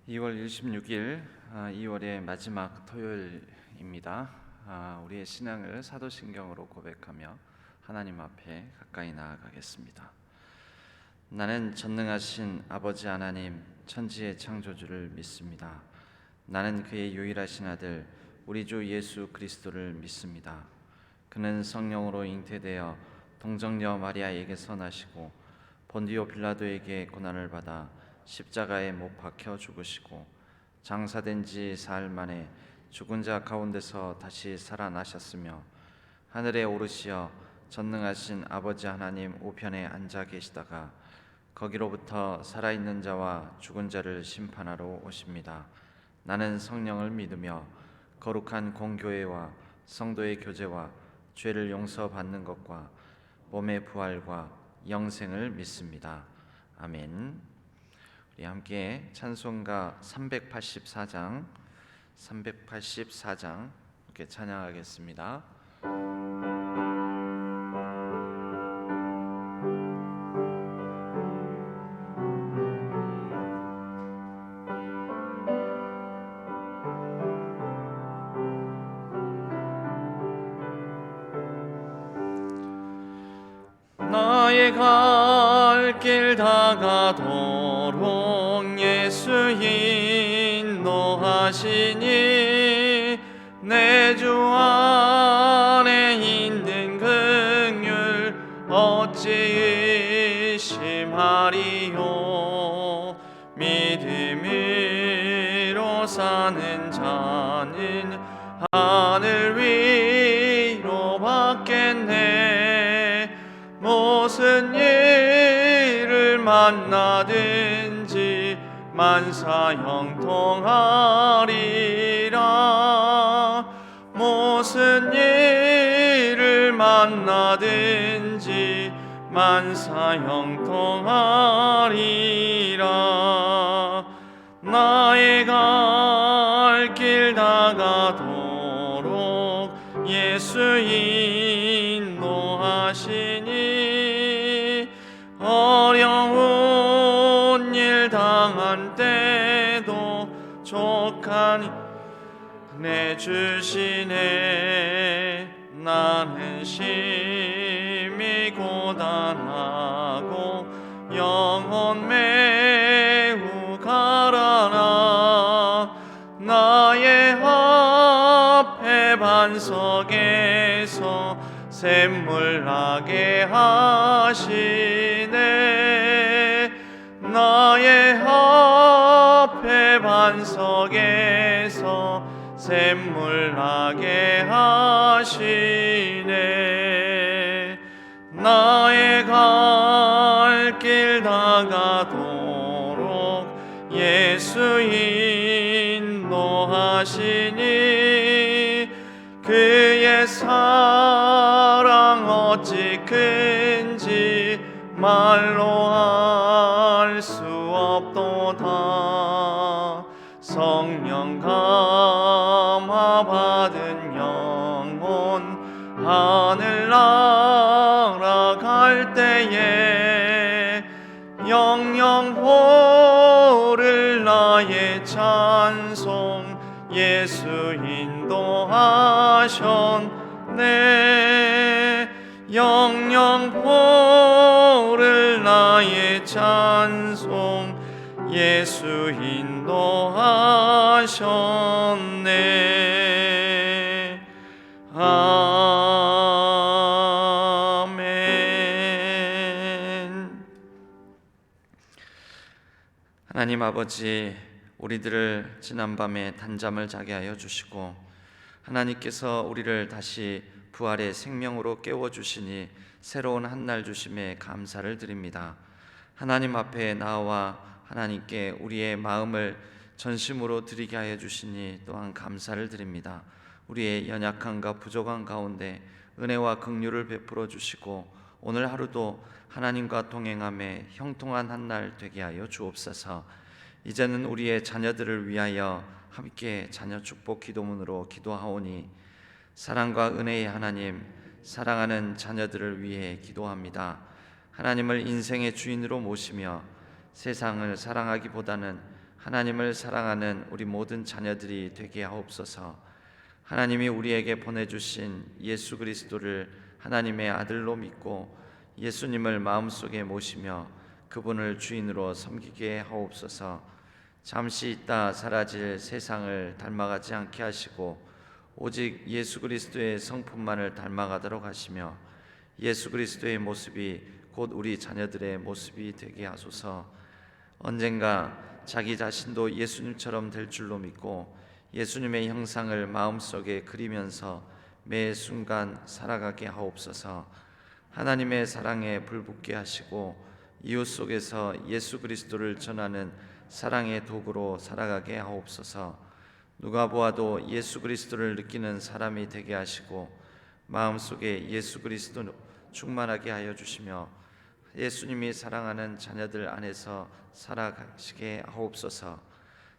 2월 26일 2월의 마지막 토요일입니다. 우리의 신앙을 사도신경으로 고백하며 하나님 앞에 가까이 나아가겠습니다. 나는 전능하신 아버지 하나님, 천지의 창조주를 믿습니다. 나는 그의 유일하신 아들 우리 주 예수 그리스도를 믿습니다. 그는 성령으로 잉태되어 동정녀 마리아에게서 나시고 본디오 빌라도에게 고난을 받아 십자가에 못 박혀 죽으시고 장사된 지 사흘 만에 죽은 자 가운데서 다시 살아나셨으며 하늘에 오르시어 전능하신 아버지 하나님 우편에 앉아 계시다가 거기로부터 살아있는 자와 죽은 자를 심판하러 오십니다. 나는 성령을 믿으며 거룩한 공교회와 성도의 교제와 죄를 용서받는 것과 몸의 부활과 영생을 믿습니다. 아멘. 우리 함께 찬송가 384장 이렇게 찬양하겠습니다. 나의 갈 길 다가도록 예수 인도하시니 내 주 안에 있는 긍휼 어찌 의심하리요. 믿음으로 사는 자는 하늘 위로 받겠네. 무슨 일을 만나든지 만사형통하리라. 무슨 일을 만나든지 만사형통하리라. 나의 갈 길 다가도록 예수 인도하시니 어려운 일 당한 때도 족한 내 주시네. 나는 심히 고단하고 영혼 매우 가라나. 나의 앞에 반석에서 샘물 나게 하시네. 나의 앞에 반석에서 샘물 나게 하시네. 나의 갈 길 다가도록 예수 인도하시니 그의 사랑 어찌 큰지 말로 할 수 없도다. 성령 감화 받은 영혼 하늘 날아갈 때에 영영 보를 나의 찬송 예수 인도하셨네. 영영 보를 나의 찬송 예수 인도하셨네. 아멘. 하나님 아버지, 우리들을 지난밤에 단잠을 자게 하여 주시고 하나님께서 우리를 다시 부활의 생명으로 깨워주시니 새로운 한날 주심에 감사를 드립니다. 하나님 앞에 나와 하나님께 우리의 마음을 전심으로 드리게 하여 주시니 또한 감사를 드립니다. 우리의 연약함과 부족한 가운데 은혜와 긍휼을 베풀어 주시고 오늘 하루도 하나님과 동행함에 형통한 한날 되게 하여 주옵소서. 이제는 우리의 자녀들을 위하여 함께 자녀 축복 기도문으로 기도하오니 사랑과 은혜의 하나님, 사랑하는 자녀들을 위해 기도합니다. 하나님을 인생의 주인으로 모시며 세상을 사랑하기보다는 하나님을 사랑하는 우리 모든 자녀들이 되게 하옵소서. 하나님이 우리에게 보내주신 예수 그리스도를 하나님의 아들로 믿고 예수님을 마음속에 모시며 그분을 주인으로 섬기게 하옵소서. 잠시 있다 사라질 세상을 닮아가지 않게 하시고 오직 예수 그리스도의 성품만을 닮아가도록 하시며 예수 그리스도의 모습이 곧 우리 자녀들의 모습이 되게 하소서. 언젠가 자기 자신도 예수님처럼 될 줄로 믿고 예수님의 형상을 마음속에 그리면서 매 순간 살아가게 하옵소서. 하나님의 사랑에 불붙게 하시고 이웃 속에서 예수 그리스도를 전하는 사랑의 도구로 살아가게 하옵소서. 누가 보아도 예수 그리스도를 느끼는 사람이 되게 하시고 마음속에 예수 그리스도 충만하게 하여 주시며 예수님이 사랑하는 자녀들 안에서 살아가시게 하옵소서.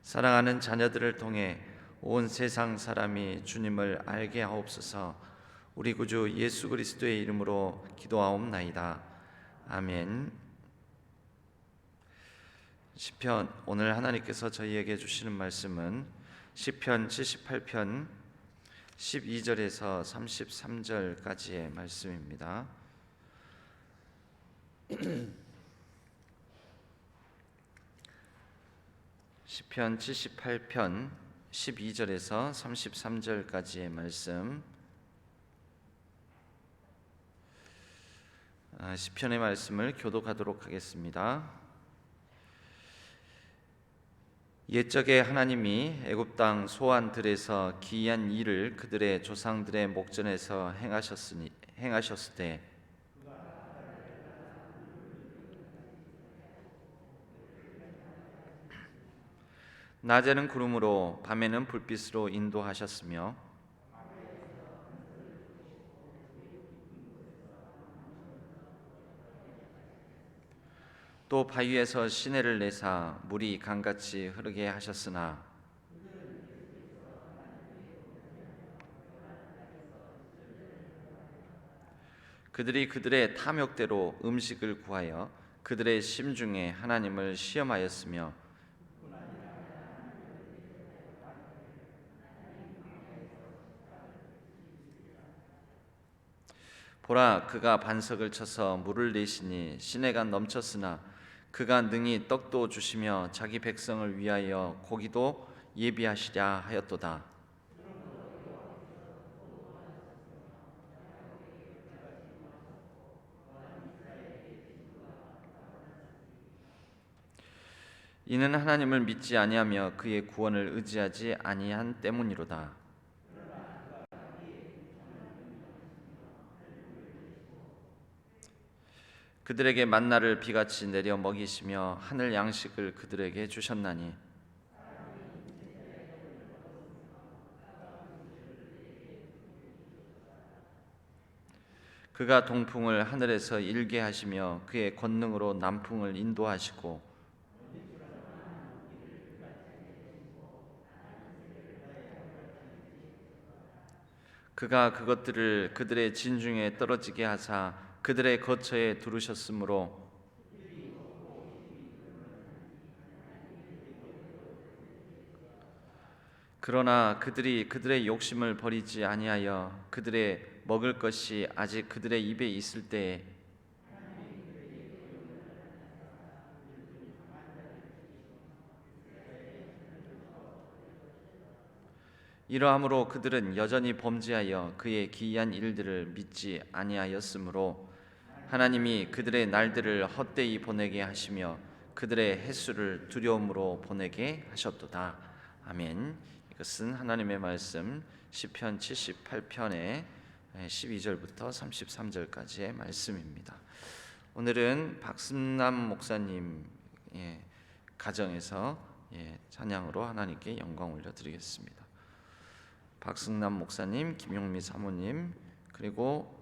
사랑하는 자녀들을 통해 온 세상 사람이 주님을 알게 하옵소서. 우리 구주 예수 그리스도의 이름으로 기도하옵나이다. 아멘. 시편, 오늘 하나님께서 저희에게 주시는 말씀은 시편 78편 12절에서 33절까지의 말씀입니다. 시편 78편 12절에서 33절까지의 말씀. 시편의 말씀을 교독하도록 하겠습니다. 옛적에 하나님이 애굽 땅 소안들에서 기이한 일을 그들의 조상들의 목전에서 행하셨을 때 낮에는 구름으로 밤에는 불빛으로 인도하셨으며 또 바위에서 시내를 내사 물이 강같이 흐르게 하셨으나 그들이 그들의 탐욕대로 음식을 구하여 그들의 심중에 하나님을 시험하였으며 보라, 그가 반석을 쳐서 물을 내시니 시내가 넘쳤으나 그가 능히 떡도 주시며 자기 백성을 위하여 고기도 예비하시랴 하였도다. 이는 하나님을 믿지 아니하며 그의 구원을 의지하지 아니한 때문이로다. 그들에게 만나를 비같이 내려 먹이시며 하늘 양식을 그들에게 주셨나니 그가 동풍을 하늘에서 일게 하시며 그의 권능으로 남풍을 인도하시고 그가 그것들을 그들의 진중에 떨어지게 하사 그들의 거처에 두르셨으므로 그러나 그들이 그들의 욕심을 버리지 아니하여 그들의 먹을 것이 아직 그들의 입에 있을 때에 이러함으로 그들은 여전히 범죄하여 그의 기이한 일들을 믿지 아니하였으므로 하나님이 그들의 날들을 헛되이 보내게 하시며 그들의 횟수를 두려움으로 보내게 하셨도다. 아멘. 이것은 하나님의 말씀 시편 78편의 12절부터 33절까지의 말씀입니다. 오늘은 박승남 목사님 가정에서 찬양으로 하나님께 영광 올려드리겠습니다. 박승남 목사님, 김용미 사모님, 그리고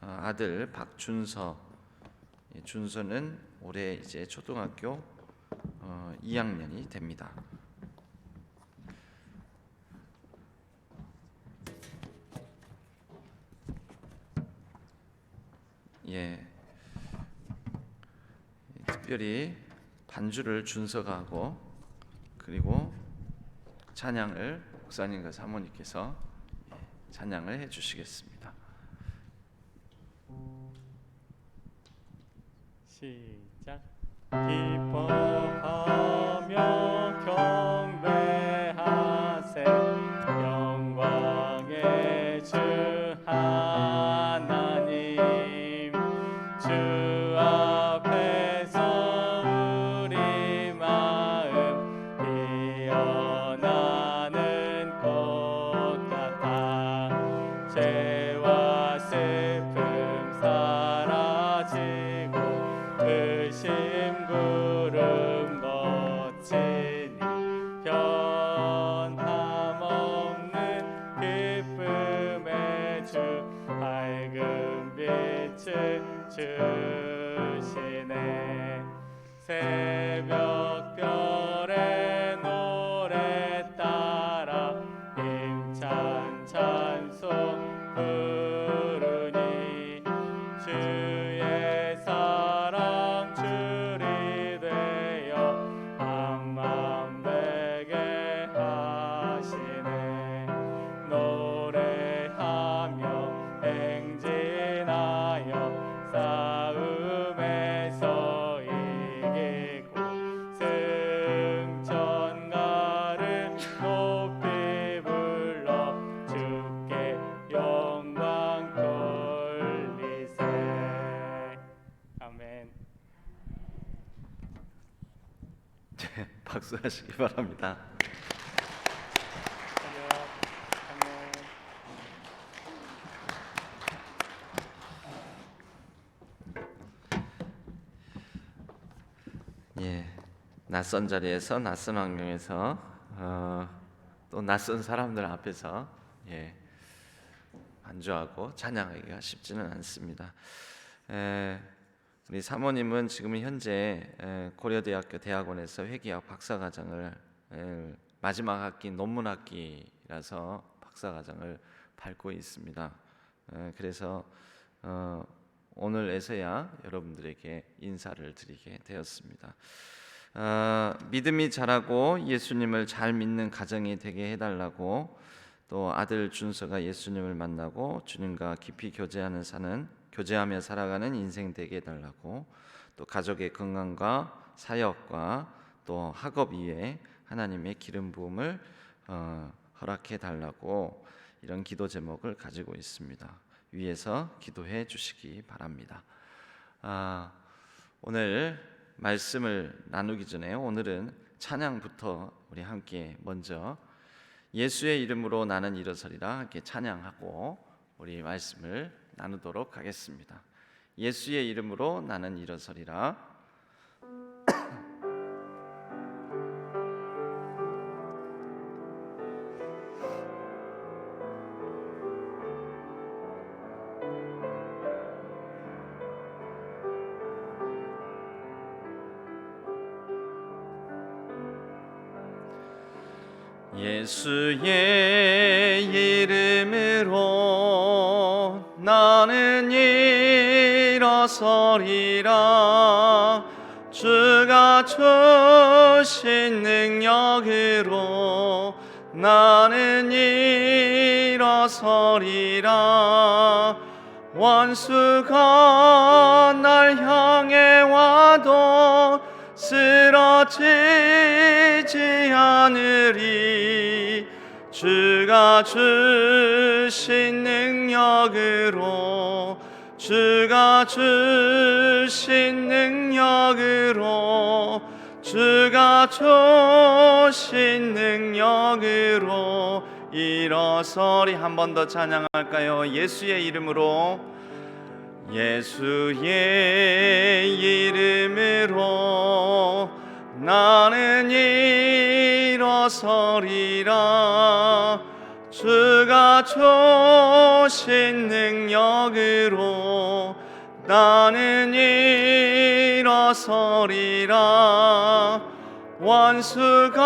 아들 박준서. 준서는 올해 이제 초등학교 2학년이 됩니다. 특별히 반주를 준서가 하고 그리고 찬양을 목사님과 사모님께서 찬양을 해주시겠습니다. 시작. 기뻐하며 경배하세 영광의 주 하나님 주 앞에서 우리 마음 피어나는 꽃 같아 죄와 슬픔 사라지고 의심 구름 거치니 변함없는 기쁨의 주 밝은 빛을 주시네 새벽별의 노래 따라 힘찬 찬송 부르니 주의 사랑 줄이 되어 한맘 되게 하시네 노래하며 행진하여 싸움에서 이기고 승천가를 높이 불러 주께 영광 돌리세. 아멘. 박수하시기 바랍니다. 아멘. 예, 낯선 자리에서 낯선 환경에서 또 낯선 사람들 앞에서 반주하고 찬양하기가 쉽지는 않습니다. 우리 사모님은 지금 현재 고려대학교 대학원에서 회계학 박사과정을 마지막 학기 논문 학기라서 박사과정을 밟고 있습니다. 그래서 오늘에서야 여러분들에게 인사를 드리게 되었습니다. 믿음이 자라고 예수님을 잘 믿는 가정이 되게 해달라고, 또 아들 준서가 예수님을 만나고 주님과 깊이 교제하며 살아가는 인생 되게 해달라고, 또 가족의 건강과 사역과 또 학업 위에 하나님의 기름 부음을 허락해 달라고 이런 기도 제목을 가지고 있습니다. 위에서 기도해 주시기 바랍니다. 오늘 말씀을 나누기 전에 오늘은 찬양부터 우리 함께 먼저 예수의 이름으로 나는 일어서리라 함께 찬양하고 우리 말씀을 나누도록 하겠습니다. 예수의 이름으로 나는 일어서리라. 예수의 이름으로 나는 일어서리라. 주가 주신 능력으로 나는 일어서리라. 원수가 날 향해 와도 쓰러지지 않으리. 주가 주신 능력으로 주가 주신 능력으로 주가 주신 능력으로 일어서리. 한 번 더 찬양할까요? 예수의 이름으로 예수의 이름으로 나는 일어서리라. 주가 주신 능력으로 나는 일어서리라. 원수가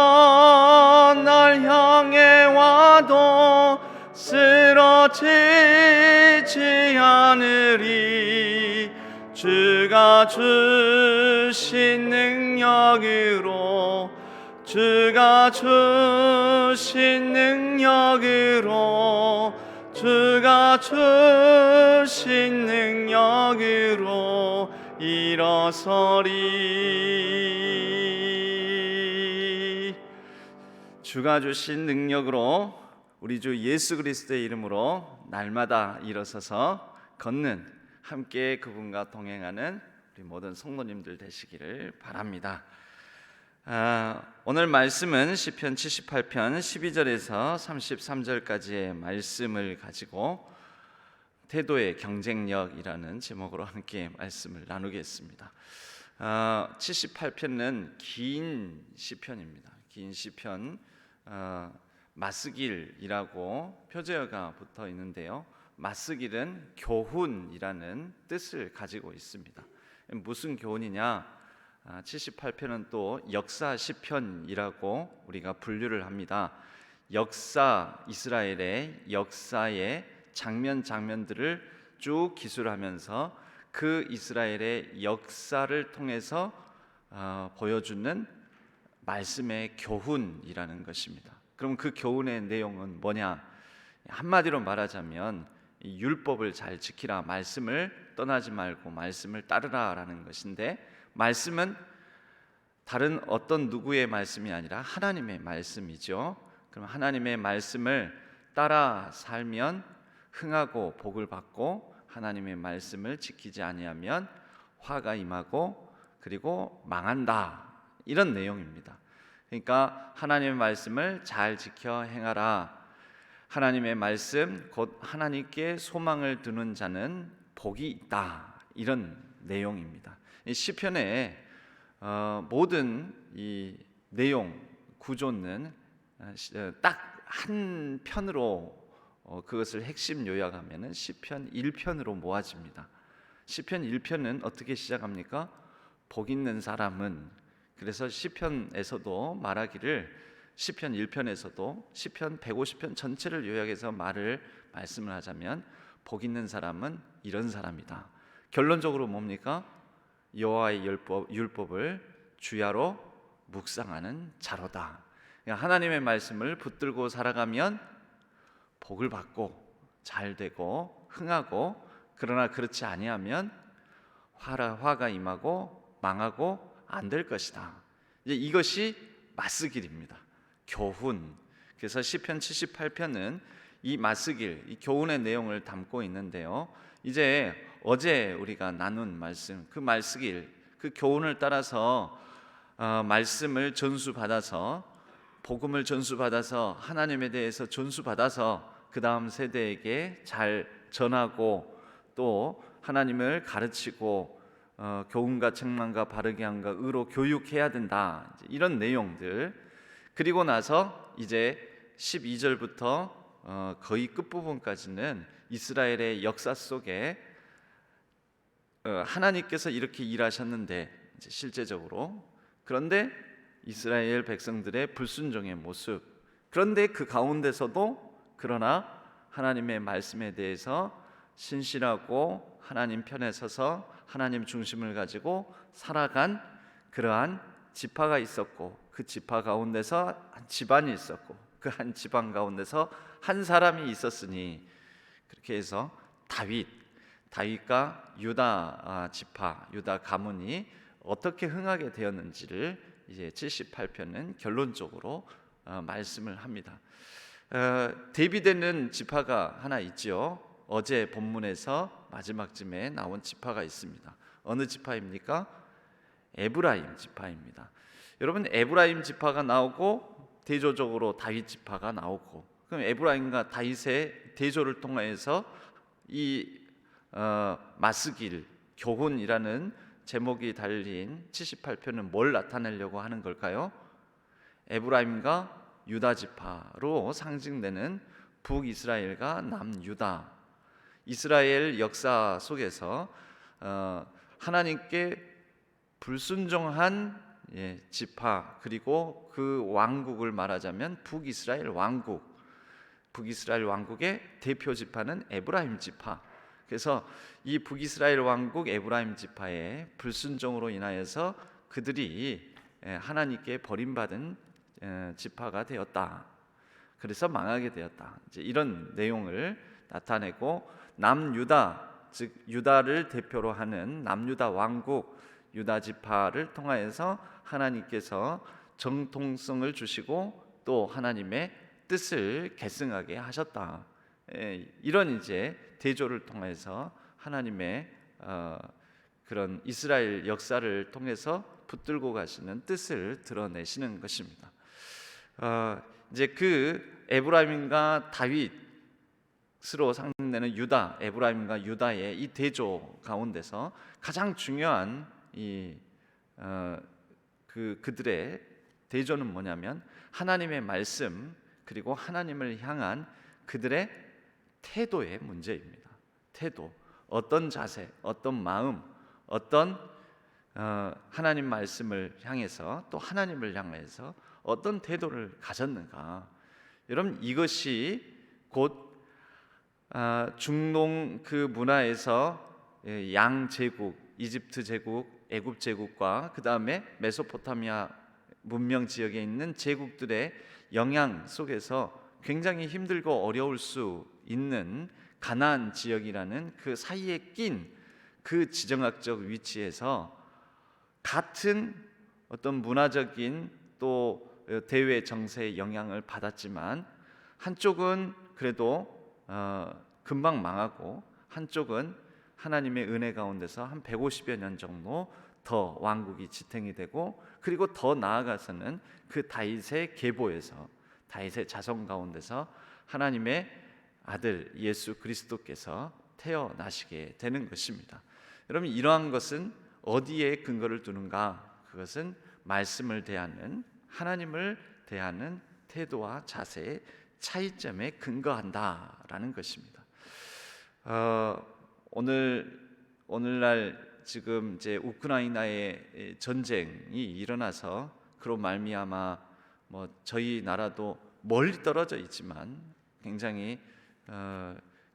날 향해 와도 쓰러지지 않으리. 주가 주신 능력으로 주가 주신 능력으로 주가 주신 능력으로 일어서리. 주가 주신 능력으로 우리 주 예수 그리스도의 이름으로 날마다 일어서서 걷는, 함께 그분과 동행하는 우리 모든 성도님들 되시기를 바랍니다. 오늘 말씀은 시편 78편 12절에서 33절까지의 말씀을 가지고 태도의 경쟁력이라는 제목으로 함께 말씀을 나누겠습니다. 78편은 긴 시편입니다. 긴 시편, 맞쓰길이라고 표제어가 붙어 있는데요, 맞쓰길은 교훈이라는 뜻을 가지고 있습니다. 무슨 교훈이냐? 78편은 또 역사 시편이라고 우리가 분류를 합니다. 역사, 이스라엘의 역사의 장면들을 쭉 기술하면서 그 이스라엘의 역사를 통해서 보여주는 말씀의 교훈이라는 것입니다. 그럼 그 교훈의 내용은 뭐냐? 한마디로 말하자면 율법을 잘 지키라, 말씀을 떠나지 말고 말씀을 따르라 라는 것인데, 말씀은 다른 어떤 누구의 말씀이 아니라 하나님의 말씀이죠. 그럼 하나님의 말씀을 따라 살면 흥하고 복을 받고, 하나님의 말씀을 지키지 아니하면 화가 임하고 그리고 망한다, 이런 내용입니다. 그러니까 하나님의 말씀을 잘 지켜 행하라. 하나님의 말씀, 곧 하나님께 소망을 두는 자는 복이 있다, 이런 내용입니다. 이 시편의 모든 이 내용 구조는 딱 한 편으로 그것을 핵심 요약하면은 시편 1편으로 모아집니다. 시편 1편은 어떻게 시작합니까? 복 있는 사람은, 그래서 시편에서도 말하기를, 시편 1편에서도 시편 150편 전체를 요약해서 말씀을 하자면 복 있는 사람은 이런 사람이다. 결론적으로 뭡니까? 여호와의 율법을 주야로 묵상하는 자로다. 하나님의 말씀을 붙들고 살아가면 복을 받고 잘 되고 흥하고, 그러나 그렇지 아니하면 화가 임하고 망하고 안 될 것이다. 이것이 맞쓰길입니다. 교훈. 그래서 시편 78편은 이 맞쓰길, 이 교훈의 내용을 담고 있는데요, 이제 어제 우리가 나눈 말씀, 그 맞쓰길, 그 교훈을 따라서 말씀을 전수받아서, 복음을 전수받아서, 하나님에 대해서 전수받아서 그 다음 세대에게 잘 전하고, 또 하나님을 가르치고 교훈과 책망과 바르게 함과 의로 교육해야 된다, 이런 내용들. 그리고 나서 이제 12절부터 거의 끝부분까지는 이스라엘의 역사 속에 하나님께서 이렇게 일하셨는데, 이제 실제적으로, 그런데 이스라엘 백성들의 불순종의 모습, 그런데 그 가운데서도 그러나 하나님의 말씀에 대해서 신실하고 하나님 편에 서서 하나님 중심을 가지고 살아간 그러한 지파가 있었고, 그 지파 가운데서 한 집안이 있었고, 그 한 집안 가운데서 한 사람이 있었으니, 그렇게 해서 다윗과 유다 지파, 유다 가문이 어떻게 흥하게 되었는지를 이제 78편은 결론적으로 말씀을 합니다. 대비되는 지파가 하나 있지요. 어제 본문에서 마지막쯤에 나온 지파가 있습니다. 어느 지파입니까? 에브라임 지파입니다. 여러분, 에브라임 지파가 나오고 대조적으로 다윗 지파가 나오고, 그럼 에브라임과 다윗의 대조를 통해서 이 맞쓰길, 교훈이라는 제목이 달린 78편은 뭘 나타내려고 하는 걸까요? 에브라임과 유다 지파로 상징되는 북이스라엘과 남유다, 이스라엘 역사 속에서 하나님께 불순종한 지파, 그리고 그 왕국을 말하자면 북이스라엘 왕국의 대표 지파는 에브라임 지파. 그래서 이 북이스라엘 왕국 에브라임 지파의 불순종으로 인하여서 그들이 하나님께 버림받은 지파가 되었다. 그래서 망하게 되었다. 이제 이런 내용을 나타내고 남유다, 즉 유다를 대표로 하는 남유다 왕국 유다 지파를 통하여서 하나님께서 정통성을 주시고 또 하나님의 뜻을 계승하게 하셨다. 이런 이제 대조를 통해서 하나님의 그런 이스라엘 역사를 통해서 붙들고 가시는 뜻을 드러내시는 것입니다. 이제 그 에브라임과 다윗으로 상징되는 유다, 에브라임과 유다의 이 대조 가운데서 가장 중요한 그들의 대조는 뭐냐면 하나님의 말씀 그리고 하나님을 향한 그들의 태도의 문제입니다. 태도, 어떤 자세, 어떤 마음, 어떤 하나님 말씀을 향해서 또 하나님을 향해서 어떤 태도를 가졌는가. 여러분 이것이 곧 중동 그 문화에서 양제국, 이집트 제국, 애굽 제국과 그 다음에 메소포타미아 문명 지역에 있는 제국들의 영향 속에서 굉장히 힘들고 어려울 수 있는 가나안 지역이라는 그 사이에 낀 그 지정학적 위치에서 같은 어떤 문화적인 또 대외 정세의 영향을 받았지만 한쪽은 그래도 금방 망하고 한쪽은 하나님의 은혜 가운데서 한 150여 년 정도 더 왕국이 지탱이 되고 그리고 더 나아가서는 그 다윗의 계보에서 다윗의 자손 가운데서 하나님의 아들 예수 그리스도께서 태어나시게 되는 것입니다. 여러분 이러한 것은 어디에 근거를 두는가? 그것은 말씀을 대하는 하나님을 대하는 태도와 자세의 차이점에 근거한다라는 것입니다. 오늘날 지금 이제 우크라이나의 전쟁이 일어나서 그로 말미암아 저희 나라도 멀리 떨어져 있지만 굉장히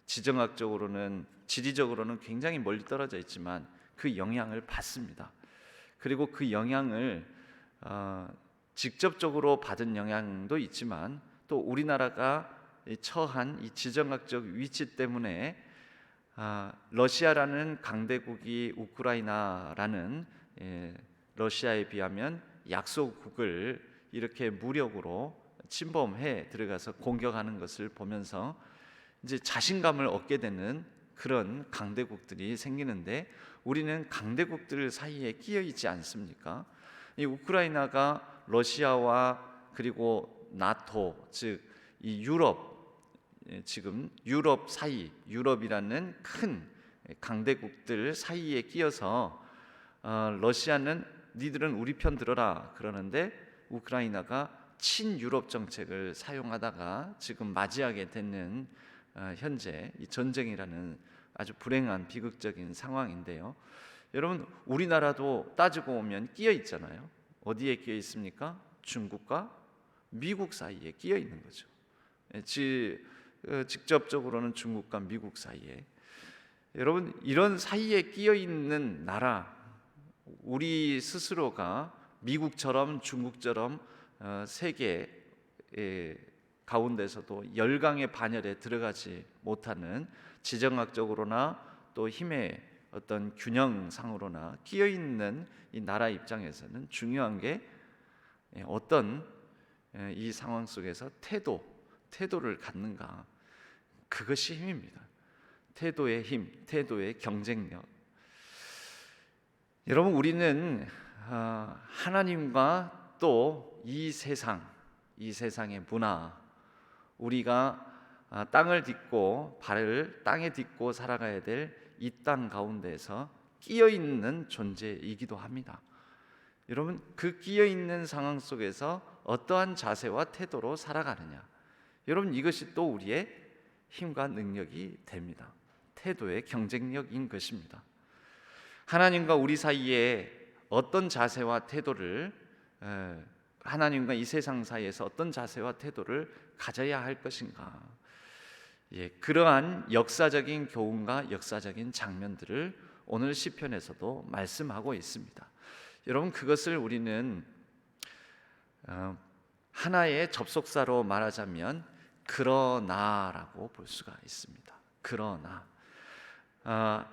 지정학적으로는 지리적으로는 굉장히 멀리 떨어져 있지만 그 영향을 받습니다. 그리고 그 영향을 직접적으로 받은 영향도 있지만 또 우리나라가 처한 이 지정학적 위치 때문에 러시아라는 강대국이 우크라이나라는 러시아에 비하면 약소국을 이렇게 무력으로 침범해 들어가서 공격하는 것을 보면서 이제 자신감을 얻게 되는 그런 강대국들이 생기는데 우리는 강대국들 사이에 끼어 있지 않습니까? 이 우크라이나가 러시아와 그리고 나토 즉 이 지금 유럽 사이 유럽이라는 큰 강대국들 사이에 끼어서 러시아는 니들은 우리 편 들어라 그러는데 우크라이나가 친유럽 정책을 사용하다가 지금 맞이하게 되는 현재 이 전쟁이라는 아주 불행한 비극적인 상황인데요. 여러분 우리나라도 따지고 보면 끼어 있잖아요. 어디에 끼어 있습니까? 중국과 미국 사이에 끼어 있는 거죠. 직접적으로는 중국과 미국 사이에. 여러분 이런 사이에 끼어 있는 나라 우리 스스로가 미국처럼 중국처럼 세계 가운데서도 열강의 반열에 들어가지 못하는 지정학적으로나 또 힘의 어떤 균형상으로나 끼어 있는 이 나라 입장에서는 중요한 게 어떤 이 상황 속에서 태도를 갖는가. 그것이 힘입니다. 태도의 힘, 태도의 경쟁력. 여러분 우리는 하나님과 또 이 세상의 문화, 우리가 땅을 딛고 발을 땅에 딛고 살아가야 될 이 땅 가운데서 끼어 있는 존재이기도 합니다. 여러분 그 끼어 있는 상황 속에서 어떠한 자세와 태도로 살아가느냐. 여러분 이것이 또 우리의 힘과 능력이 됩니다. 태도의 경쟁력인 것입니다. 하나님과 우리 사이에 어떤 자세와 태도를 하나님과 이 세상 사이에서 어떤 자세와 태도를 가져야 할 것인가. 그러한 역사적인 교훈과 역사적인 장면들을 오늘 시편에서도 말씀하고 있습니다. 여러분 그것을 우리는 하나의 접속사로 말하자면 그러나라고 볼 수가 있습니다. 그러나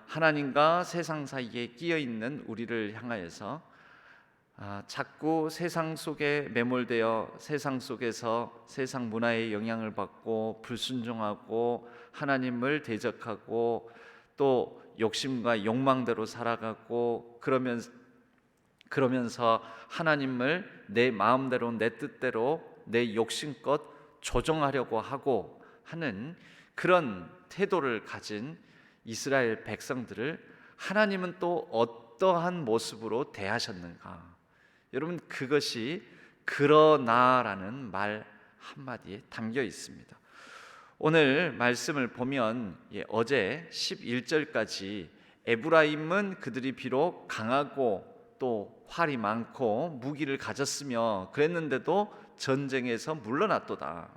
하나님과 세상 사이에 끼어 있는 우리를 향하여서 자꾸 세상 속에 매몰되어 세상 속에서 세상 문화의 영향을 받고 불순종하고 하나님을 대적하고 또 욕심과 욕망대로 살아가고 그러면서 하나님을 내 마음대로 내 뜻대로 내 욕심껏 조정하려고 하고 하는 그런 태도를 가진 이스라엘 백성들을 하나님은 또 어떠한 모습으로 대하셨는가? 여러분, 그것이 그러나라는 말 한마디에 담겨 있습니다. 오늘 말씀을 보면 어제 11절까지 에브라임은 그들이 비록 강하고 또 활이 많고 무기를 가졌으며 그랬는데도 전쟁에서 물러났도다.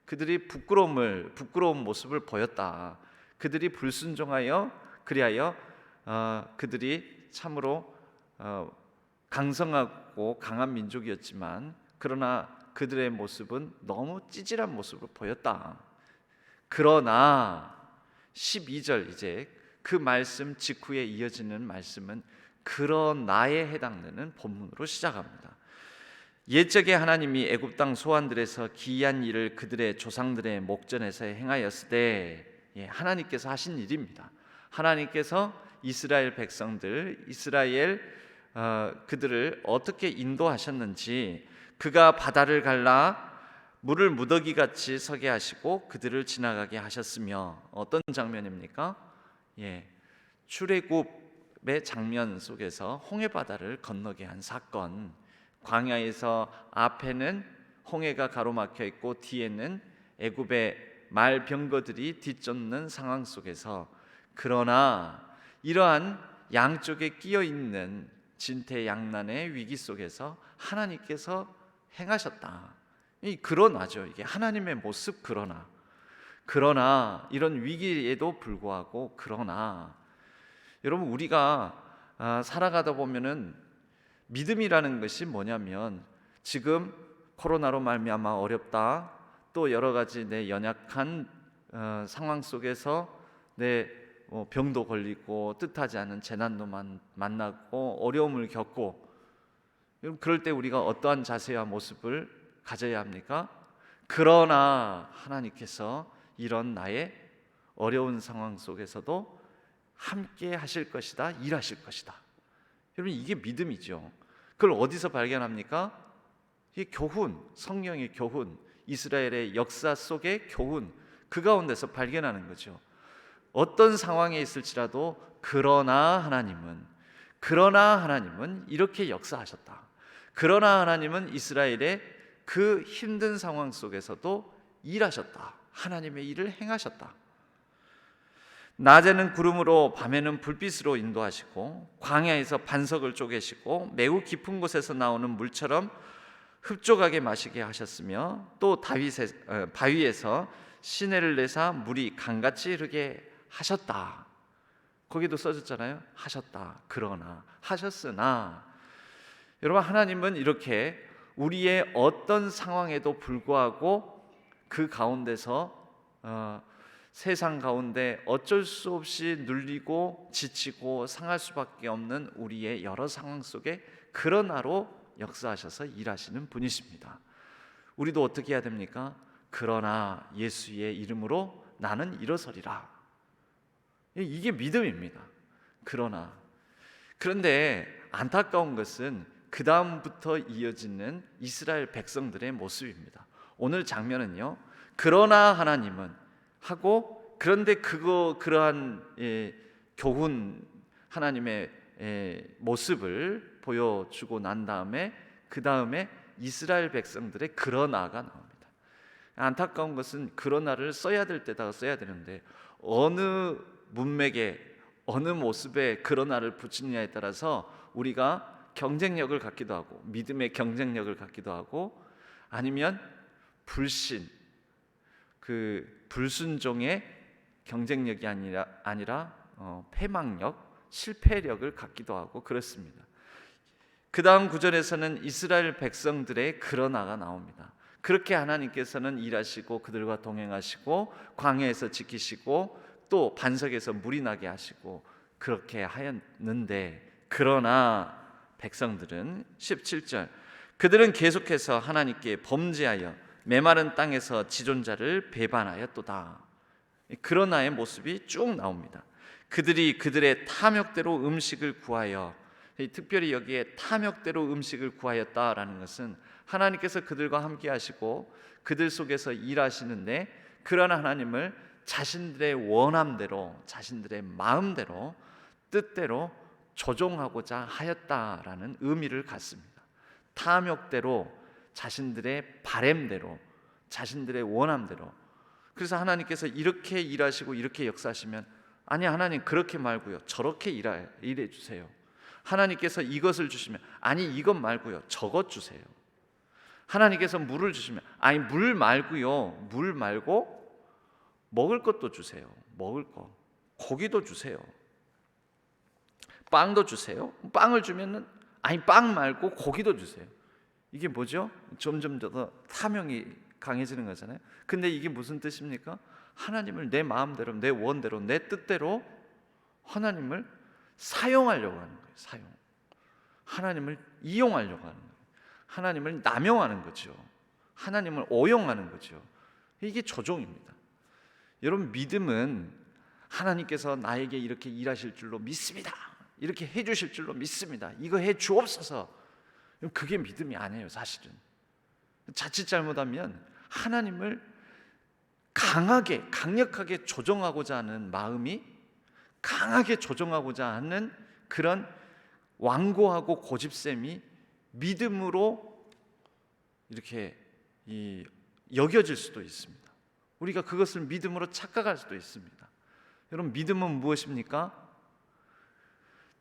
그들이 부끄러운 모습을 보였다. 그들이 불순종하여 그리하여 그들이 참으로 강성하고 강한 민족이었지만 그러나 그들의 모습은 너무 찌질한 모습을 보였다. 그러나 12절 이제 그 말씀 직후에 이어지는 말씀은 그러나에 해당되는 본문으로 시작합니다. 옛적에 하나님이 애굽 땅 소환들에서 기이한 일을 그들의 조상들의 목전에서 행하였을 때 하나님께서 하신 일입니다. 하나님께서 이스라엘 백성들 그들을 어떻게 인도하셨는지 그가 바다를 갈라 물을 무더기같이 서게 하시고 그들을 지나가게 하셨으며 어떤 장면입니까? 출애굽의 장면 속에서 홍해바다를 건너게 한 사건, 광야에서 앞에는 홍해가 가로막혀 있고 뒤에는 애굽의 말병거들이 뒤쫓는 상황 속에서 그러나 이러한 양쪽에 끼어 있는 진퇴양난의 위기 속에서 하나님께서 행하셨다. 이 그러나죠. 이게 하나님의 모습. 그러나 이런 위기에도 불구하고 그러나 여러분, 우리가 살아가다 보면은 믿음이라는 것이 뭐냐면 지금 코로나로 말미암아 어렵다, 또 여러 가지 내 연약한 상황 속에서 내 병도 걸리고 뜻하지 않은 재난도 만나고 어려움을 겪고, 그럴 때 우리가 어떠한 자세와 모습을 가져야 합니까? 그러나 하나님께서 이런 나의 어려운 상황 속에서도 함께 하실 것이다, 일하실 것이다. 여러분, 이게 믿음이죠. 그걸 어디서 발견합니까? 이 교훈, 성령의 교훈, 이스라엘의 역사 속의 교훈, 그 가운데서 발견하는 거죠. 어떤 상황에 있을지라도 그러나 하나님은 이렇게 역사하셨다. 그러나 하나님은 이스라엘의 그 힘든 상황 속에서도 일하셨다. 하나님의 일을 행하셨다. 낮에는 구름으로 밤에는 불빛으로 인도하시고 광야에서 반석을 쪼개시고 매우 깊은 곳에서 나오는 물처럼 흡족하게 마시게 하셨으며 또 바위에서 시내를 내사 물이 강같이 흐르게 하셨다. 거기도 써졌잖아요. 하셨다. 그러나 하셨으나. 여러분, 하나님은 이렇게 우리의 어떤 상황에도 불구하고 그 가운데서 세상 가운데 어쩔 수 없이 눌리고 지치고 상할 수밖에 없는 우리의 여러 상황 속에 그러나로 역사하셔서 일하시는 분이십니다. 우리도 어떻게 해야 됩니까? 그러나 예수의 이름으로 나는 일어서리라. 이게 믿음입니다. 그런데 안타까운 것은 그 다음부터 이어지는 이스라엘 백성들의 모습입니다. 오늘 장면은요, 그러나 하나님은 하고, 그런데 그러한 교훈, 하나님의 모습을 보여주고 난 다음에 그 다음에 이스라엘 백성들의 그러나가 나옵니다. 안타까운 것은 그러나를 써야 될 때다가 써야 되는데 어느 문맥에 어느 모습에 그러나를 붙이느냐에 따라서 우리가 경쟁력을 갖기도 하고, 믿음의 경쟁력을 갖기도 하고, 아니면 불신, 불순종의 경쟁력이 아니라 패망력, 실패력을 갖기도 하고 그렇습니다. 그 다음 구절에서는 이스라엘 백성들의 그러나가 나옵니다. 그렇게 하나님께서는 일하시고 그들과 동행하시고 광야에서 지키시고 또 반석에서 물이 나게 하시고 그렇게 하였는데, 그러나 백성들은 17절 그들은 계속해서 하나님께 범죄하여 메마른 땅에서 지존자를 배반하였도다. 그러나의 모습이 쭉 나옵니다. 그들이 그들의 탐욕대로 음식을 구하여, 특별히 여기에 탐욕대로 음식을 구하였다라는 것은 하나님께서 그들과 함께 하시고 그들 속에서 일하시는데, 그러나 하나님을 자신들의 원함대로, 자신들의 마음대로, 뜻대로 조종하고자 하였다라는 의미를 갖습니다. 탐욕대로, 자신들의 바램대로, 자신들의 원함대로. 그래서 하나님께서 이렇게 일하시고 이렇게 역사하시면, 아니 하나님 그렇게 말고요, 저렇게 일해 주세요. 하나님께서 이것을 주시면, 아니 이것 말고요, 저것 주세요. 하나님께서 물을 주시면, 아니 물 말고요, 물 말고 먹을 것도 주세요. 먹을 거, 고기도 주세요. 빵도 주세요. 빵을 주면은, 아니 빵 말고 고기도 주세요. 이게 뭐죠? 점점 더 탐욕이 강해지는 거잖아요. 근데 이게 무슨 뜻입니까? 하나님을 내 마음대로, 내 원대로, 내 뜻대로 하나님을 사용하려고 하는 거예요. 사용. 하나님을 이용하려고 하는 거예요. 하나님을 남용하는 거죠. 하나님을 오용하는 거죠. 이게 조종입니다. 여러분, 믿음은 하나님께서 나에게 이렇게 일하실 줄로 믿습니다. 이렇게 해 주실 줄로 믿습니다. 이거 해 주옵소서. 그게 믿음이 아니에요, 사실은. 자칫 잘못하면 하나님을 강하게, 강력하게 조종하고자 하는 마음이, 강하게 조종하고자 하는 그런 완고하고 고집됨이 믿음으로 이렇게 여겨질 수도 있습니다. 우리가 그것을 믿음으로 착각할 수도 있습니다. 여러분, 믿음은 무엇입니까?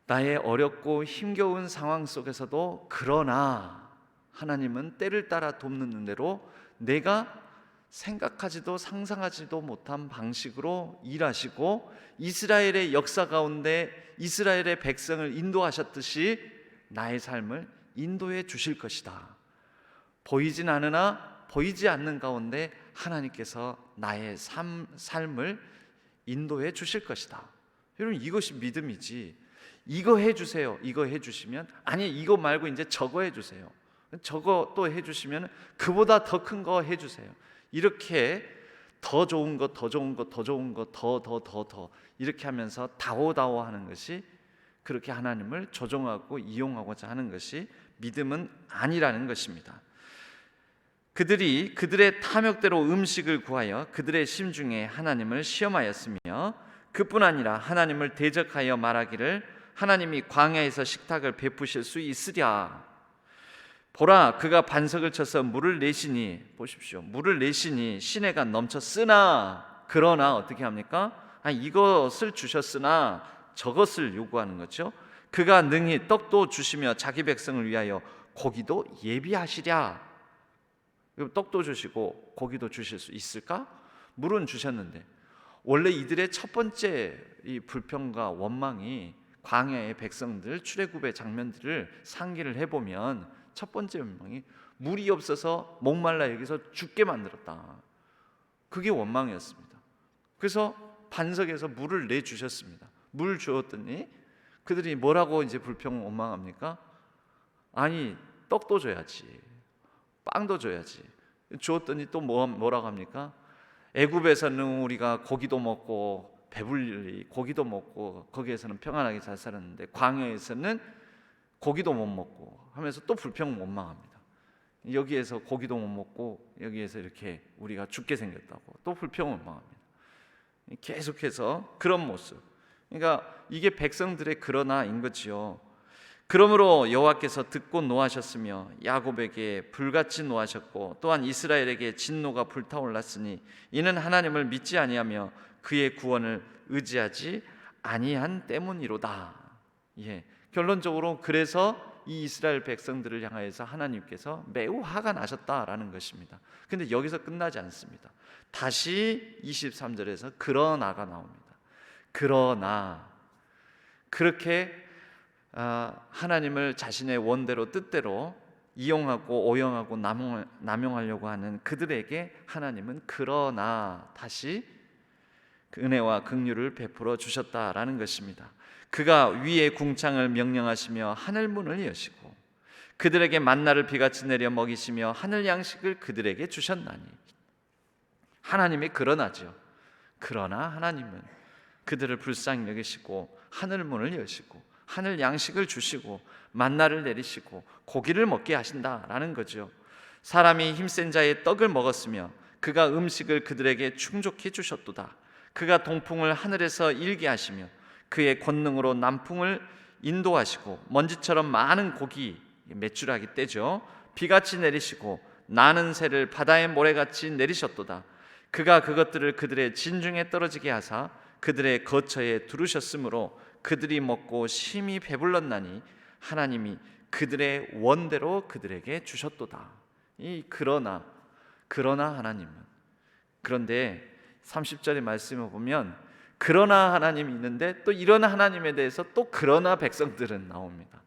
나의 어렵고 힘겨운 상황 속에서도 그러나 하나님은 때를 따라 돕는 대로 내가 생각하지도 상상하지도 못한 방식으로 일하시고 이스라엘의 역사 가운데 이스라엘의 백성을 인도하셨듯이 나의 삶을 인도해 주실 것이다. 보이진 않으나 보이지 않는 가운데 하나님께서 나의 삶을 인도해 주실 것이다. 여러분, 이것이 믿음이지, 이거 해주세요, 이거 해주시면, 아니 이거 말고 이제 저거 해주세요, 저거 또 해주시면 그보다 더 큰 거 해주세요, 이렇게 더 좋은 거, 더 좋은 거, 더 좋은 거, 더 이렇게 하면서 다오다오 하는 것이, 그렇게 하나님을 조종하고 이용하고자 하는 것이 믿음은 아니라는 것입니다. 그들이 그들의 탐욕대로 음식을 구하여 그들의 심중에 하나님을 시험하였으며, 그뿐 아니라 하나님을 대적하여 말하기를 하나님이 광야에서 식탁을 베푸실 수 있으랴. 보라, 그가 반석을 쳐서 물을 내시니, 보십시오, 물을 내시니 시내가 넘쳐 쓰나, 그러나 어떻게 합니까? 이것을 주셨으나 저것을 요구하는 거죠. 그가 능히 떡도 주시며 자기 백성을 위하여 고기도 예비하시랴. 떡도 주시고 고기도 주실 수 있을까? 물은 주셨는데, 원래 이들의 첫 번째 이 불평과 원망이, 광야의 백성들 출애굽의 장면들을 상기를 해보면 첫 번째 원망이 물이 없어서 목말라 여기서 죽게 만들었다. 그게 원망이었습니다. 그래서 반석에서 물을 내주셨습니다. 물 주었더니 그들이 뭐라고 이제 불평 원망합니까? 아니 떡도 줘야지, 빵도 줘야지. 주었더니 또 뭐라고 합니까? 애굽에서는 우리가 고기도 먹고 배불리 고기도 먹고 거기에서는 평안하게 잘 살았는데 광야에서는 고기도 못 먹고 하면서 또 불평 원망합니다. 여기에서 고기도 못 먹고 여기에서 이렇게 우리가 죽게 생겼다고 또 불평 원망합니다. 계속해서 그런 모습. 그러니까 이게 백성들의 그러나인 거지요. 그러므로 여호와께서 듣고 노하셨으며 야곱에게 불같이 노하셨고 또한 이스라엘에게 진노가 불타올랐으니 이는 하나님을 믿지 아니하며 그의 구원을 의지하지 아니한 때문이로다. 예, 결론적으로 그래서 이 이스라엘 백성들을 향하여서 하나님께서 매우 화가 나셨다라는 것입니다. 근데 여기서 끝나지 않습니다. 다시 23절에서 그러나가 나옵니다. 그러나 그렇게 하나님을 자신의 원대로 뜻대로 이용하고 오용하고 남용하려고 하는 그들에게 하나님은 그러나 다시 그 은혜와 긍휼을 베풀어 주셨다라는 것입니다. 그가 위의 궁창을 명령하시며 하늘 문을 여시고 그들에게 만나를 비같이 내려 먹이시며 하늘 양식을 그들에게 주셨나니. 하나님이 그러나죠. 그러나 하나님은 그들을 불쌍히 여기시고 하늘 문을 여시고 하늘 양식을 주시고 만나를 내리시고 고기를 먹게 하신다라는 거죠. 사람이 힘센 자의 떡을 먹었으며 그가 음식을 그들에게 충족히 주셨도다. 그가 동풍을 하늘에서 일게 하시며 그의 권능으로 남풍을 인도하시고 먼지처럼 많은 고기, 메추라기 떼죠, 비같이 내리시고 나는 새를 바다의 모래같이 내리셨도다. 그가 그것들을 그들의 진중에 떨어지게 하사 그들의 거처에 두르셨으므로 그들이 먹고 심히 배불렀나니 하나님이 그들의 원대로 그들에게 주셨도다. 이 그러나 하나님은, 그런데 30절의 말씀을 보면 그러나 하나님이 있는데 또 이런 하나님에 대해서 또 그러나 백성들은 나옵니다.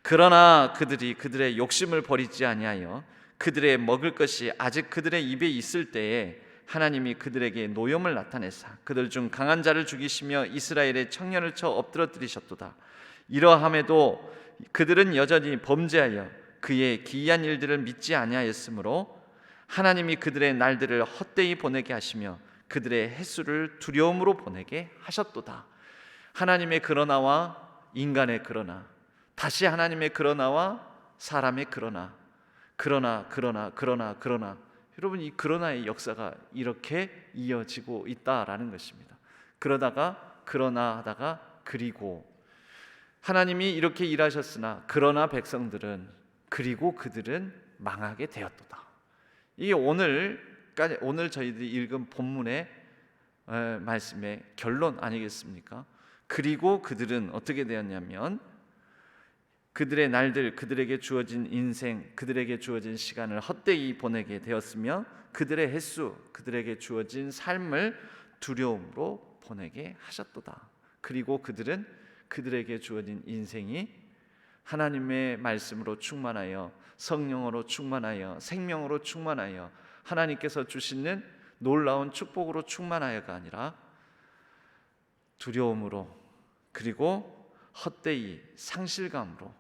그러나 그들이 그들의 욕심을 버리지 아니하여 그들의 먹을 것이 아직 그들의 입에 있을 때에 하나님이 그들에게 노염을 나타내사 그들 중 강한 자를 죽이시며 이스라엘의 청년을 쳐 엎드러뜨리셨도다. 이러함에도 그들은 여전히 범죄하여 그의 기이한 일들을 믿지 아니하였으므로 하나님이 그들의 날들을 헛되이 보내게 하시며 그들의 횟수를 두려움으로 보내게 하셨도다. 하나님의 그러나와 인간의 그러나, 다시 하나님의 그러나와 사람의 그러나, 그러나 여러분, 이 그러나의 역사가 이렇게 이어지고 있다라는 것입니다. 그러다가 그러나 하다가 그리고, 하나님이 이렇게 일하셨으나 그러나 백성들은 그리고 그들은 망하게 되었도다. 이게 오늘 저희들이 읽은 본문의 말씀의 결론 아니겠습니까? 그리고 그들은 어떻게 되었냐면 그들의 날들, 그들에게 주어진 인생, 그들에게 주어진 시간을 헛되이 보내게 되었으며 그들의 횟수, 그들에게 주어진 삶을 두려움으로 보내게 하셨도다. 그리고 그들은 그들에게 주어진 인생이 하나님의 말씀으로 충만하여 성령으로 충만하여 생명으로 충만하여 하나님께서 주시는 놀라운 축복으로 충만하여가 아니라 두려움으로, 그리고 헛되이 상실감으로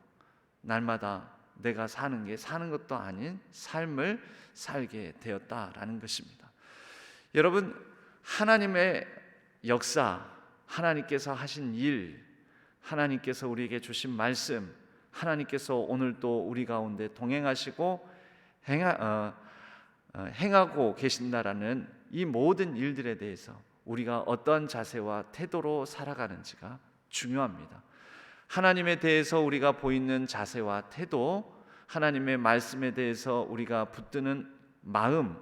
날마다 내가 사는 게 사는 것도 아닌 삶을 살게 되었다라는 것입니다. 여러분, 하나님의 역사, 하나님께서 하신 일, 하나님께서 우리에게 주신 말씀, 하나님께서 오늘도 우리 가운데 동행하시고 행하고 계신다라는 이 모든 일들에 대해서 우리가 어떤 자세와 태도로 살아가는지가 중요합니다. 하나님에 대해서 우리가 보이는 자세와 태도, 하나님의 말씀에 대해서 우리가 붙드는 마음,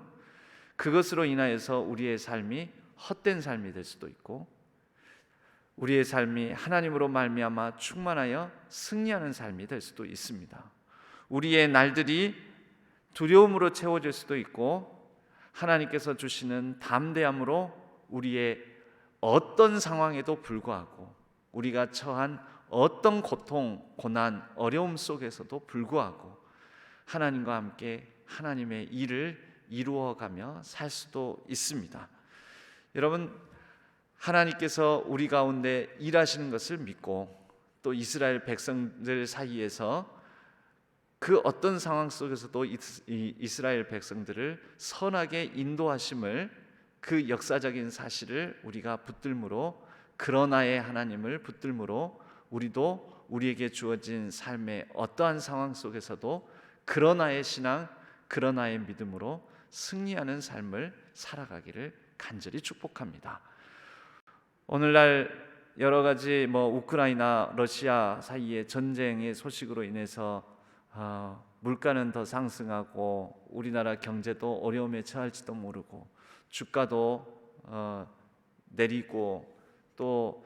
그것으로 인하여서 우리의 삶이 헛된 삶이 될 수도 있고 우리의 삶이 하나님으로 말미암아 충만하여 승리하는 삶이 될 수도 있습니다. 우리의 날들이 두려움으로 채워질 수도 있고 하나님께서 주시는 담대함으로 우리의 어떤 상황에도 불구하고, 우리가 처한 어떤 고통, 고난, 어려움 속에서도 불구하고 하나님과 함께 하나님의 일을 이루어가며 살 수도 있습니다. 여러분, 하나님께서 우리 가운데 일하시는 것을 믿고 또 이스라엘 백성들 사이에서 그 어떤 상황 속에서도 이스라엘 백성들을 선하게 인도하심을, 그 역사적인 사실을 우리가 붙들므로, 그러나의 하나님을 붙들므로 우리도 우리에게 주어진 삶의 어떠한 상황 속에서도 그러나의 신앙, 그러나의 믿음으로 승리하는 삶을 살아가기를 간절히 축복합니다. 오늘날 여러 가지 우크라이나, 러시아 사이의 전쟁의 소식으로 인해서 물가는 더 상승하고 우리나라 경제도 어려움에 처할지도 모르고 주가도 내리고 또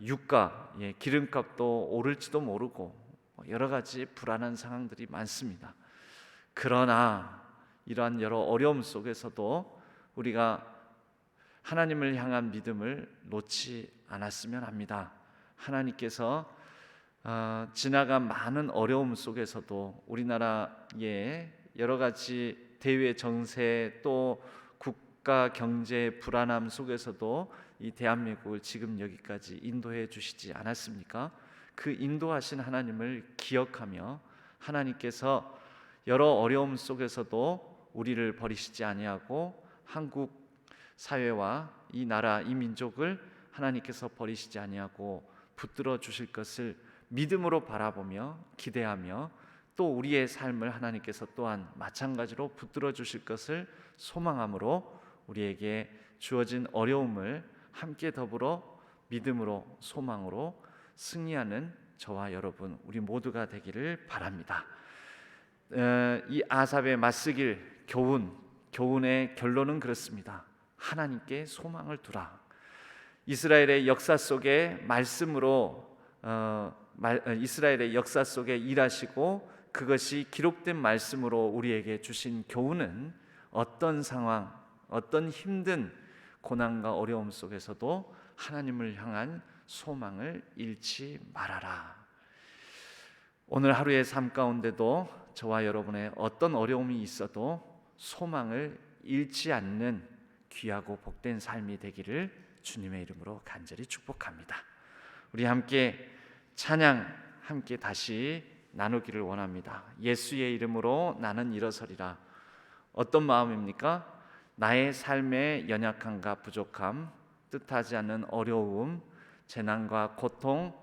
유가, 기름값도 오를지도 모르고 여러 가지 불안한 상황들이 많습니다. 그러나 이러한 여러 어려움 속에서도 우리가 하나님을 향한 믿음을 놓지 않았으면 합니다. 하나님께서 지나간 많은 어려움 속에서도 우리나라의 여러 가지 대외 정세 또 국가 경제 불안함 속에서도 이 대한민국을 지금 여기까지 인도해 주시지 않았습니까? 그 인도하신 하나님을 기억하며 하나님께서 여러 어려움 속에서도 우리를 버리시지 아니하고 한국 사회와 이 나라 이 민족을 하나님께서 버리시지 아니하고 붙들어 주실 것을 믿음으로 바라보며 기대하며 또 우리의 삶을 하나님께서 또한 마찬가지로 붙들어 주실 것을 소망함으로 우리에게 주어진 어려움을 함께 더불어 믿음으로 소망으로 승리하는 저와 여러분 우리 모두가 되기를 바랍니다. 이 아삽의 맞쓰길 교훈의 결론은 그렇습니다. 하나님께 소망을 두라. 이스라엘의 역사 속에 말씀으로 이스라엘의 역사 속에 일하시고 그것이 기록된 말씀으로 우리에게 주신 교훈은 어떤 상황, 어떤 힘든 고난과 어려움 속에서도 하나님을 향한 소망을 잃지 말아라. 오늘 하루의 삶 가운데도 저와 여러분의 어떤 어려움이 있어도 소망을 잃지 않는 귀하고 복된 삶이 되기를 주님의 이름으로 간절히 축복합니다. 우리 함께 찬양 함께 다시 나누기를 원합니다. 예수의 이름으로 나는 일어서리라. 어떤 마음입니까? 나의 삶의 연약함과 부족함, 뜻하지 않는 어려움, 재난과 고통,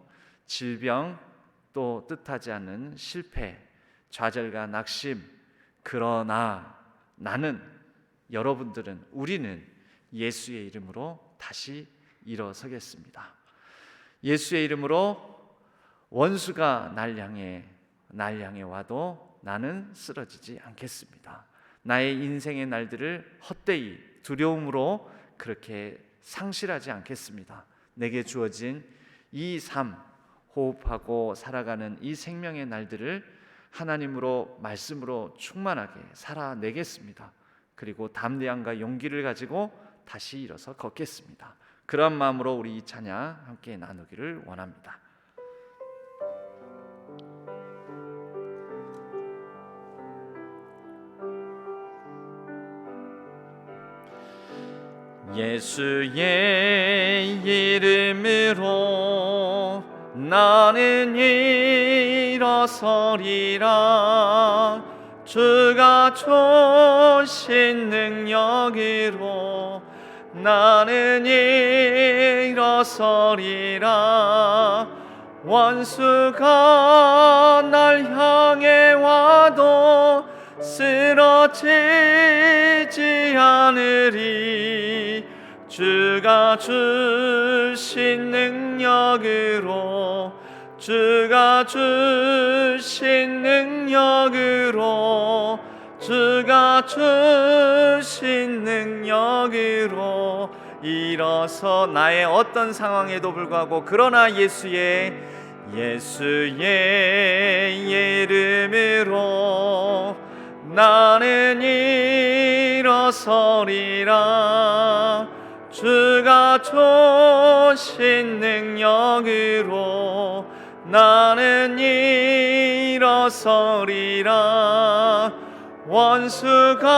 질병, 또 뜻하지 않는 실패, 좌절과 낙심. 그러나 나는, 여러분들은, 우리는 예수의 이름으로 다시 일어서겠습니다. 예수의 이름으로 원수가 날 향해 와도 나는 쓰러지지 않겠습니다. 나의 인생의 날들을 헛되이 두려움으로 그렇게 상실하지 않겠습니다. 내게 주어진 이 삶, 호흡하고 살아가는 이 생명의 날들을 하나님으로 말씀으로 충만하게 살아내겠습니다. 그리고 담대함과 용기를 가지고 다시 일어서 걷겠습니다. 그런 마음으로 우리 이 찬양 함께 나누기를 원합니다. 예수의 이름으로 나는 일어서리라. 주가 주신 능력으로 나는 일어서리라. 원수가 날 향해 와도 쓰러지지 않으리. 주가 주신 능력으로 주가 주신 능력으로 주가 주신 능력으로 일어서 나의 어떤 상황에도 불구하고 그러나 예수의 이름으로 나는 일어서리라. 주가 주신 능력으로 나는 일어서리라. 원수가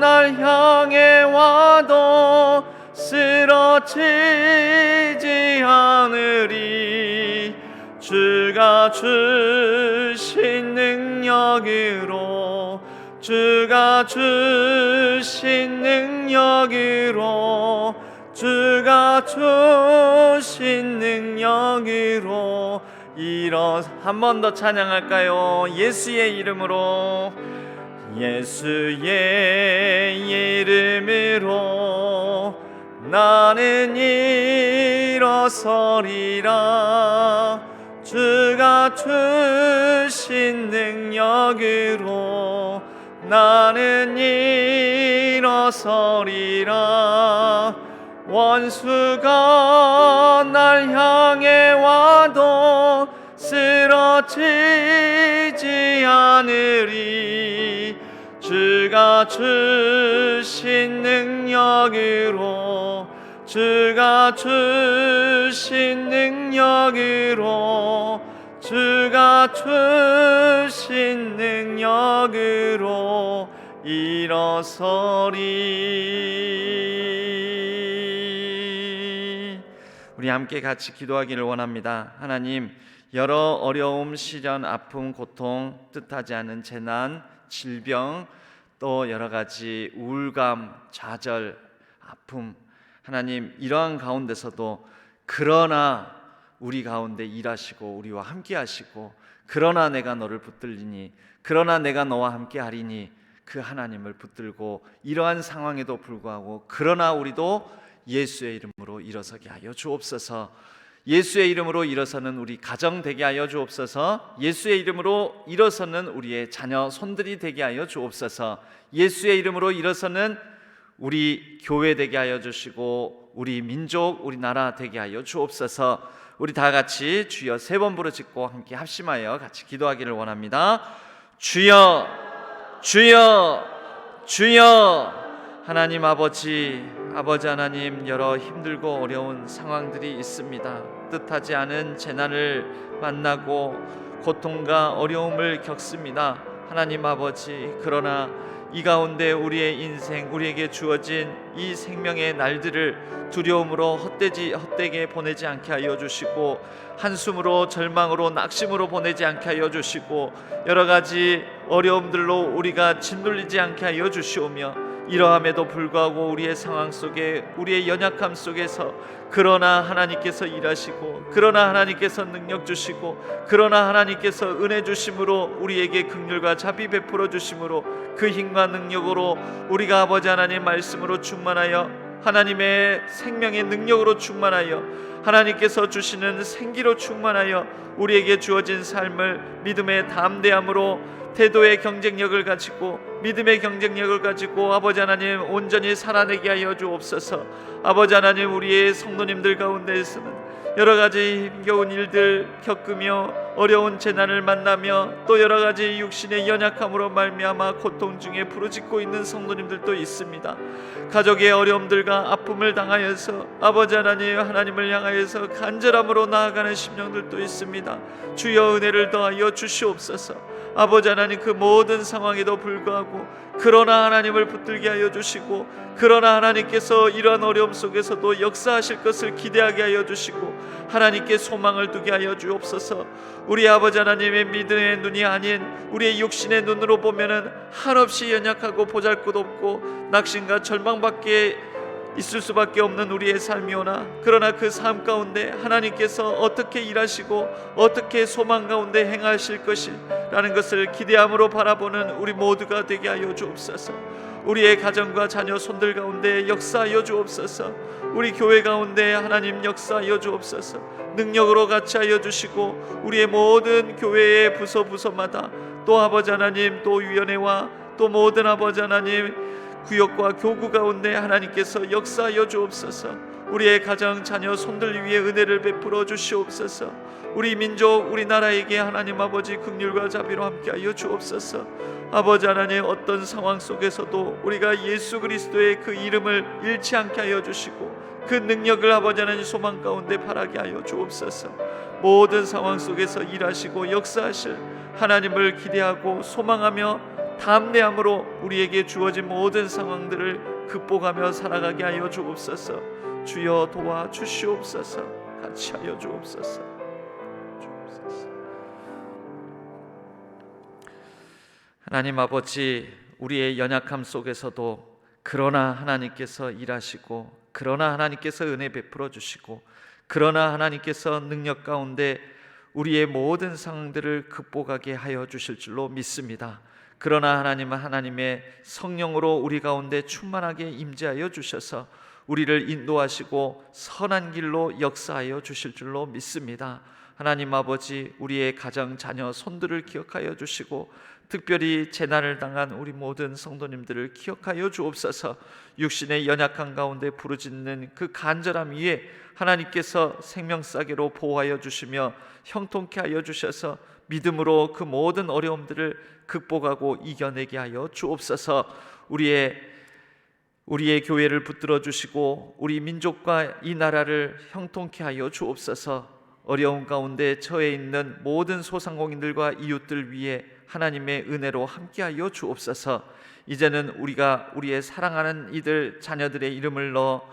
날 향해 와도 쓰러지지 않으리. 주가 주신 능력으로 주가 주신 능력으로 주가 주신 능력으로 한 번 더 찬양할까요? 예수의 이름으로 예수의 이름으로 나는 일어서리라. 주가 주신 능력으로 나는 일어서리라. 원수가 날 향해 와도 쓰러지지 않으리. 주가 주신 능력으로 주가 주신 능력으로 주가 주신 능력으로 일어서리. 우리 함께 같이 기도하기를 원합니다. 하나님, 여러 어려움, 시련, 아픔, 고통, 뜻하지 않은 재난, 질병, 또 여러 가지 우울감, 좌절, 아픔, 하나님, 이러한 가운데서도 그러나 우리 가운데 일하시고 우리와 함께 하시고, 그러나 내가 너를 붙들리니, 그러나 내가 너와 함께 하리니, 그 하나님을 붙들고 이러한 상황에도 불구하고 그러나 우리도 예수의 이름으로 일어서게 하여 주옵소서. 예수의 이름으로 일어서는 우리 가정 되게 하여 주옵소서. 예수의 이름으로 일어서는 우리의 자녀 손들이 되게 하여 주옵소서. 예수의 이름으로 일어서는 우리 교회 되게 하여 주시고 우리 민족, 우리 나라 되게 하여 주옵소서. 우리 다 같이 주여 3번 부르짖고 함께 합심하여 같이 기도하기를 원합니다. 주여, 주여, 주여. 하나님 아버지 하나님, 여러 힘들고 어려운 상황들이 있습니다. 뜻하지 않은 재난을 만나고 고통과 어려움을 겪습니다. 하나님 아버지, 그러나 이 가운데 우리의 인생, 우리에게 주어진 이 생명의 날들을 두려움으로 헛되게 보내지 않게 하여 주시고, 한숨으로 절망으로 낙심으로 보내지 않게 하여 주시고, 여러 가지 어려움들로 우리가 짓눌리지 않게 하여 주시오며, 이러함에도 불구하고 우리의 상황 속에, 우리의 연약함 속에서 그러나 하나님께서 일하시고, 그러나 하나님께서 능력 주시고, 그러나 하나님께서 은혜 주심으로 우리에게 긍휼과 자비 베풀어 주심으로 그 힘과 능력으로 우리가 아버지 하나님 말씀으로 충만하여, 하나님의 생명의 능력으로 충만하여, 하나님께서 주시는 생기로 충만하여 우리에게 주어진 삶을 믿음의 담대함으로, 태도의 경쟁력을 가지고, 믿음의 경쟁력을 가지고 아버지 하나님 온전히 살아내게 하여 주옵소서. 아버지 하나님, 우리의 성도님들 가운데에서는 여러 가지 힘겨운 일들 겪으며 어려운 재난을 만나며 또 여러 가지 육신의 연약함으로 말미암아 고통 중에 부르짖고 있는 성도님들도 있습니다. 가족의 어려움들과 아픔을 당하여서 아버지 하나님, 하나님을 향하여서 간절함으로 나아가는 심령들도 있습니다. 주여 은혜를 더하여 주시옵소서. 아버지 하나님, 그 모든 상황에도 불구하고 그러나 하나님을 붙들게 하여 주시고, 그러나 하나님께서 이러한 어려움 속에서도 역사하실 것을 기대하게 하여 주시고 하나님께 소망을 두게 하여 주옵소서. 우리 아버지 하나님의 믿음의 눈이 아닌 우리의 육신의 눈으로 보면은 한없이 연약하고 보잘것없고 낙심과 절망밖에 있을 수밖에 없는 우리의 삶이오나, 그러나 그 삶 가운데 하나님께서 어떻게 일하시고 어떻게 소망 가운데 행하실 것이라는 것을 기대함으로 바라보는 우리 모두가 되게 하여 주옵소서. 우리의 가정과 자녀 손들 가운데 역사하여 주옵소서. 우리 교회 가운데 하나님 역사하여 주옵소서. 능력으로 같이 하여 주시고 우리의 모든 교회의 부서마다 또 아버지 하나님, 또 위원회와 또 모든 아버지 하나님 구역과 교구 가운데 하나님께서 역사하여 주옵소서. 우리의 가정, 자녀 손들 위에 은혜를 베풀어 주시옵소서. 우리 민족, 우리 나라에게 하나님 아버지 긍휼과 자비로 함께하여 주옵소서. 아버지 하나님, 어떤 상황 속에서도 우리가 예수 그리스도의 그 이름을 잃지 않게 하여 주시고 그 능력을 아버지 하나님 소망 가운데 바라게 하여 주옵소서. 모든 상황 속에서 일하시고 역사하실 하나님을 기대하고 소망하며 담대함으로 우리에게 주어진 모든 상황들을 극복하며 살아가게 하여 주옵소서. 주여 도와 주시옵소서. 같이 하여 주옵소서. 하나님 아버지, 우리의 연약함 속에서도 그러나 하나님께서 일하시고, 그러나 하나님께서 은혜 베풀어 주시고, 그러나 하나님께서 능력 가운데 우리의 모든 상황들을 극복하게 하여 주실 줄로 믿습니다. 그러나 하나님은 하나님의 성령으로 우리 가운데 충만하게 임재하여 주셔서 우리를 인도하시고 선한 길로 역사하여 주실 줄로 믿습니다. 하나님 아버지, 우리의 가정, 자녀, 손들을 기억하여 주시고 특별히 재난을 당한 우리 모든 성도님들을 기억하여 주옵소서. 육신의 연약한 가운데 부르짖는 그 간절함 위에 하나님께서 생명싸개로 보호하여 주시며 형통케 하여 주셔서 믿음으로 그 모든 어려움들을 극복하고 이겨내게 하여 주옵소서. 우리의 교회를 붙들어 주시고 우리 민족과 이 나라를 형통케 하여 주옵소서. 어려운 가운데 처해 있는 모든 소상공인들과 이웃들 위해 하나님의 은혜로 함께하여 주옵소서. 이제는 우리가 우리의 사랑하는 이들 자녀들의 이름을 넣어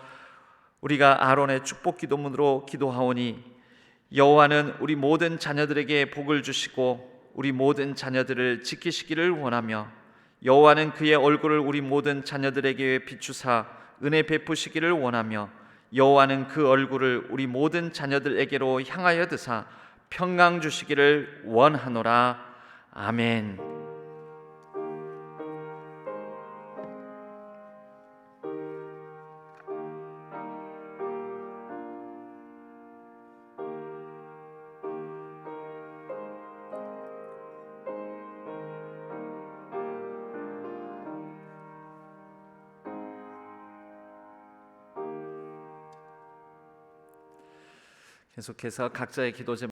우리가 아론의 축복 기도문으로 기도하오니 여호와는 우리 모든 자녀들에게 복을 주시고 우리 모든 자녀들을 지키시기를 원하며 여호와는 그의 얼굴을 우리 모든 자녀들에게 비추사 은혜 베푸시기를 원하며 여호와는 그 얼굴을 우리 모든 자녀들에게로 향하여 드사 평강 주시기를 원하노라. 아멘. 계속해서 각자의 기도 제목